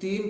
3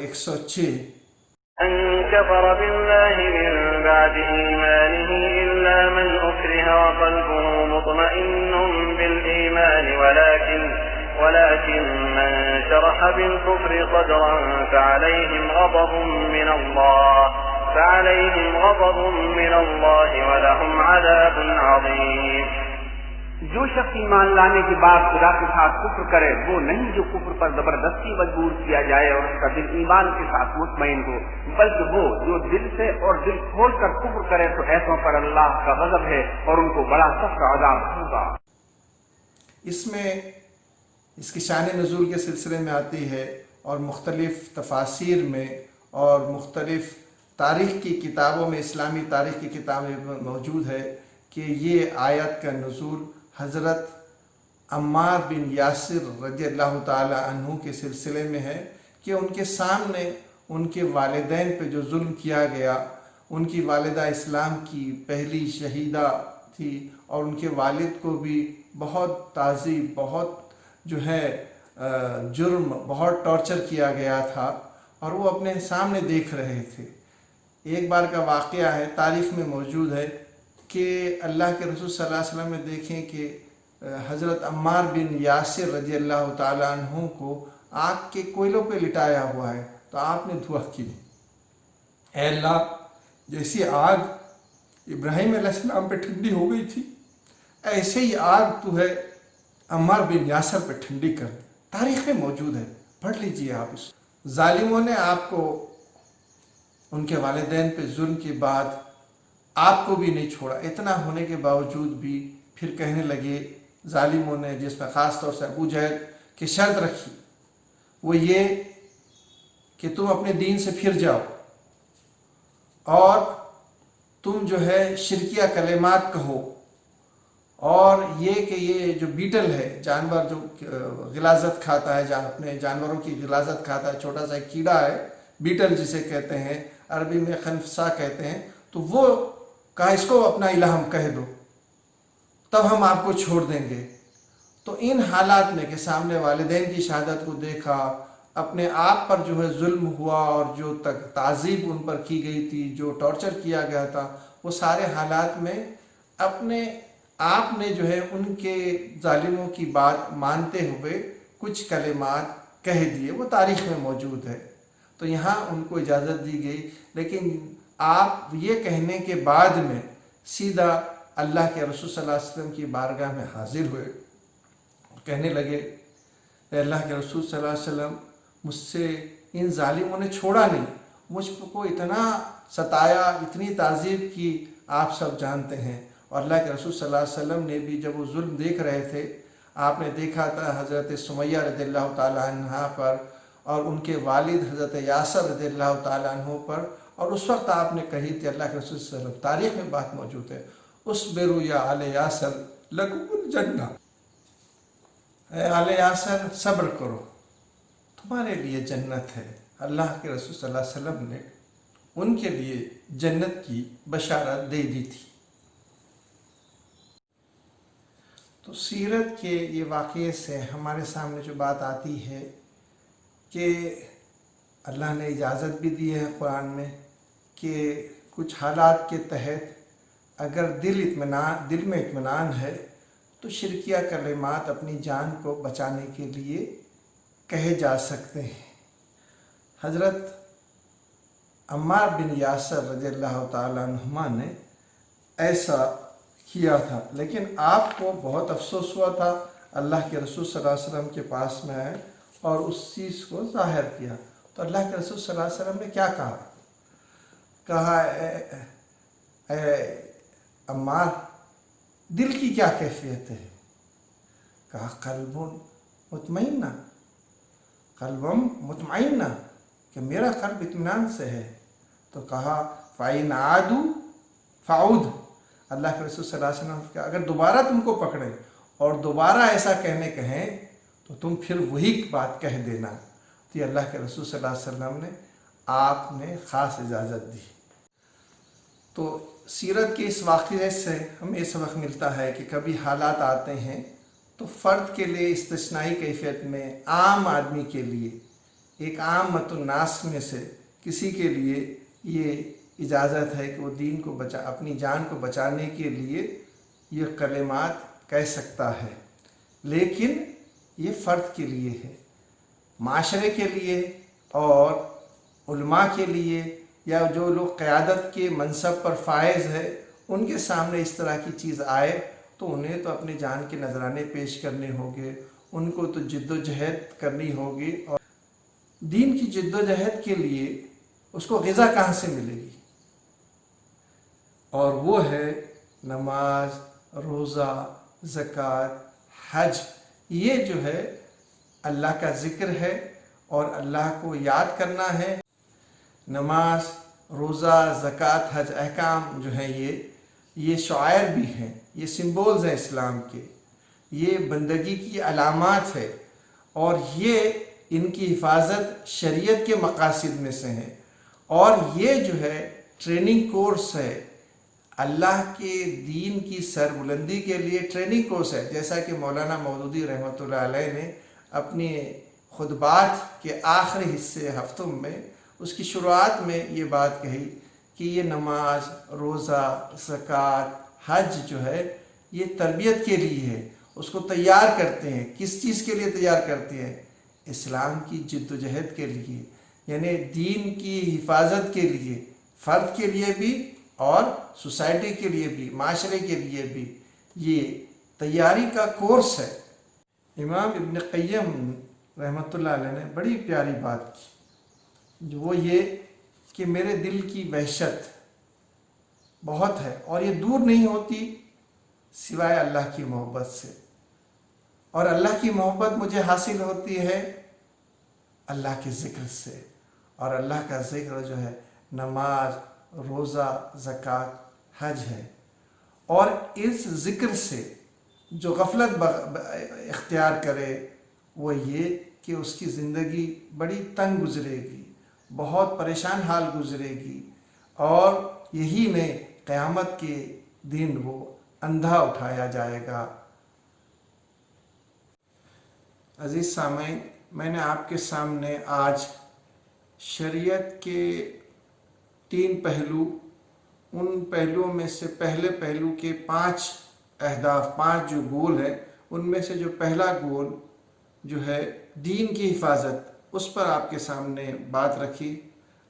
106 كفر بالله من بعد إيمانه إلا من أكره وقلبه مطمئن بالإيمان ولكن من شرح بالكفر صدرا فعليهم غضب من الله ولهم عذاب عظيم۔ جو شخص ایمان لانے کے بعد خدا کے ساتھ کفر کرے وہ نہیں جو کفر پر زبردستی مجبور کیا جائے اور اس کا دل ایمان کے ساتھ مطمئن ہو، بلکہ وہ جو دل سے اور دل کھول کر کفر کرے تو ایسوں پر اللہ کا غضب ہے اور ان کو بڑا سخت عذاب ہوگا۔ اس میں اس کی شان نزول کے سلسلے میں آتی ہے اور مختلف تفاسیر میں اور مختلف تاریخ کی کتابوں میں، اسلامی تاریخ کی کتابوں میں موجود ہے کہ یہ آیت کا نزول حضرت عمار بن یاسر رضی اللہ تعالی عنہ کے سلسلے میں ہے کہ ان کے سامنے ان کے والدین پہ جو ظلم کیا گیا، ان کی والدہ اسلام کی پہلی شہیدہ تھی اور ان کے والد کو بھی بہت تعذیب، بہت جو ہے جرم، بہت ٹارچر کیا گیا تھا اور وہ اپنے سامنے دیکھ رہے تھے۔ ایک بار کا واقعہ ہے، تاریخ میں موجود ہے کہ اللہ کے رسول صلی اللہ علیہ وسلم میں دیکھیں کہ حضرت عمار بن یاسر رضی اللہ تعالیٰ عنہ کو آگ کے کوئلوں پہ لٹایا ہوا ہے، تو آپ نے دعا کی، اے اللہ جیسی آگ ابراہیم علیہ السلام پہ ٹھنڈی ہو گئی تھی، ایسے ہی آگ تو ہے عمار بن یاسر پہ ٹھنڈی کر دے۔ تاریخ میں موجود ہے، پڑھ لیجئے آپ اس۔ ظالموں نے آپ کو ان کے والدین پہ ظلم کے بعد آپ کو بھی نہیں چھوڑا۔ اتنا ہونے کے باوجود بھی پھر کہنے لگے ظالموں نے، جس میں خاص طور سے ابو جہل کی شرط رکھی، وہ یہ کہ تم اپنے دین سے پھر جاؤ اور تم جو ہے شرکیہ کلمات کہو، اور یہ کہ یہ جو بیٹل ہے، جانور جو غلاظت کھاتا ہے، اپنے جانوروں کی غلاظت کھاتا ہے، چھوٹا سا ایک کیڑا ہے بیٹل جسے کہتے ہیں، عربی میں خنفسا کہتے ہیں، تو وہ کہا اس کو اپنا الہ ہم کہہ دو تب ہم آپ کو چھوڑ دیں گے۔ تو ان حالات میں کہ سامنے والدین کی شہادت کو دیکھا، اپنے آپ پر جو ہے ظلم ہوا اور جو تک تعذیب ان پر کی گئی تھی، جو ٹارچر کیا گیا تھا، وہ سارے حالات میں اپنے آپ نے جو ہے ان کے ظالموں کی بات مانتے ہوئے کچھ کلمات کہہ دیے، وہ تاریخ میں موجود ہے۔ تو یہاں ان کو اجازت دی گئی، لیکن آپ یہ کہنے کے بعد میں سیدھا اللہ کے رسول صلی اللہ علیہ وسلم کی بارگاہ میں حاضر ہوئے، کہنے لگے اے اللہ کے رسول صلی اللہ علیہ وسلم، مجھ سے ان ظالموں نے چھوڑا نہیں، مجھ کو اتنا ستایا، اتنی تعذیب کی، آپ سب جانتے ہیں۔ اور اللہ کے رسول صلی اللہ علیہ وسلم نے بھی جب وہ ظلم دیکھ رہے تھے، آپ نے دیکھا تھا حضرت سمیہ رضی اللہ تعالیٰ عنہ پر اور ان کے والد حضرت یاسر رضی اللہ تعالیٰ عنہ پر، اور اس وقت آپ نے کہی تھی، اللہ کے رسول صلی اللہ علیہ وسلم، تاریخ میں بات موجود ہے، اصبروا یا آل یاسر لکم الجنہ، اے آل یاسر صبر کرو، تمہارے لیے جنت ہے۔ اللہ کے رسول صلی اللہ علیہ وسلم نے ان کے لیے جنت کی بشارت دے دی تھی۔ تو سیرت کے یہ واقعے سے ہمارے سامنے جو بات آتی ہے کہ اللہ نے اجازت بھی دی ہے قرآن میں کہ کچھ حالات کے تحت اگر دل میں اطمینان ہے تو شرکیہ کلمات اپنی جان کو بچانے کے لیے کہے جا سکتے ہیں۔ حضرت عمار بن یاسر رضی اللہ تعالیٰ عنہما نے ایسا کیا تھا، لیکن آپ کو بہت افسوس ہوا تھا، اللہ کے رسول صلی اللہ علیہ وسلم کے پاس میں آئے اور اس چیز کو ظاہر کیا۔ تو اللہ کے رسول صلی اللہ علیہ وسلم نے کیا کہا اے عمار، دل کی کیا کیفیت ہے؟ کہا قلب مطمئنہ، قلبم مطمئنہ، کہ میرا قلب اطمینان سے ہے۔ تو کہا فَإِنْ عَادُوا فَعُودْ، اللہ کے رسول صلی اللہ علیہ وسلم کہ اگر دوبارہ تم کو پکڑیں اور دوبارہ ایسا کہیں تو تم پھر وہی بات کہہ دینا۔ تو یہ اللہ کے رسول صلی اللہ علیہ وسلم نے آپ نے خاص اجازت دی۔ تو سیرت کے اس واقعے سے ہمیں یہ سبق ملتا ہے کہ کبھی حالات آتے ہیں تو فرد کے لیے استثنائی کیفیت میں، عام آدمی کے لیے، ایک عامۃ الناس میں سے کسی کے لیے یہ اجازت ہے کہ وہ دین کو اپنی جان کو بچانے کے لیے یہ کلمات کہہ سکتا ہے، لیکن یہ فرد کے لیے ہے۔ معاشرے کے لیے اور علماء کے لیے یا جو لوگ قیادت کے منصب پر فائز ہے، ان کے سامنے اس طرح کی چیز آئے تو انہیں تو اپنی جان کے نذرانے پیش کرنے ہوں گے، ان کو تو جد و جہد کرنی ہوگی، اور دین کی جد و جہد کے لیے اس کو غذا کہاں سے ملے گی؟ اور وہ ہے نماز، روزہ، زکوٰۃ، حج۔ یہ جو ہے اللہ کا ذکر ہے اور اللہ کو یاد کرنا ہے۔ نماز، روزہ، زکوٰۃ، حج احکام جو ہیں یہ شعائر بھی ہیں، یہ سمبولز ہیں اسلام کے، یہ بندگی کی علامات ہے، اور یہ ان کی حفاظت شریعت کے مقاصد میں سے ہیں، اور یہ جو ہے ٹریننگ کورس ہے، اللہ کے دین کی سربلندی کے لیے ٹریننگ کورس ہے۔ جیسا کہ مولانا مودودی رحمۃ اللہ علیہ نے اپنی خطبات کے آخری حصے ہفتوں میں اس کی شروعات میں یہ بات کہی کہ یہ نماز، روزہ، زکوٰۃ، حج جو ہے یہ تربیت کے لیے ہے، اس کو تیار کرتے ہیں۔ کس چیز کے لیے تیار کرتے ہیں؟ اسلام کی جد و جہد کے لیے، یعنی دین کی حفاظت کے لیے، فرد کے لیے بھی اور سوسائٹی کے لیے بھی، معاشرے کے لیے بھی، یہ تیاری کا کورس ہے۔ امام ابن قیم رحمۃ اللہ علیہ نے بڑی پیاری بات کی، جو وہ یہ کہ میرے دل کی وحشت بہت ہے اور یہ دور نہیں ہوتی سوائے اللہ کی محبت سے، اور اللہ کی محبت مجھے حاصل ہوتی ہے اللہ کے ذکر سے، اور اللہ کا ذکر جو ہے نماز، روزہ، زکوٰۃ، حج ہے۔ اور اس ذکر سے جو غفلت اختیار کرے وہ یہ کہ اس کی زندگی بڑی تنگ گزرے گی، بہت پریشان حال گزرے گی، اور یہی میں قیامت کے دن وہ اندھا اٹھایا جائے گا۔ عزیز سامعین، میں نے آپ کے سامنے آج شریعت کے 3 پہلو، ان پہلوؤں میں سے پہلے پہلو کے 5 اہداف، 5 جو گول ہیں، ان میں سے جو پہلا گول جو ہے دین کی حفاظت، اس پر آپ کے سامنے بات رکھی۔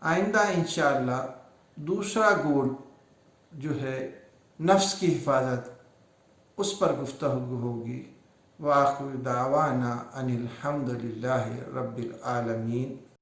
آئندہ انشاءاللہ دوسرا گول جو ہے نفس کی حفاظت، اس پر گفتگو ہوگی۔ وآخر دعوانا ان الحمد للہ رب العالمین۔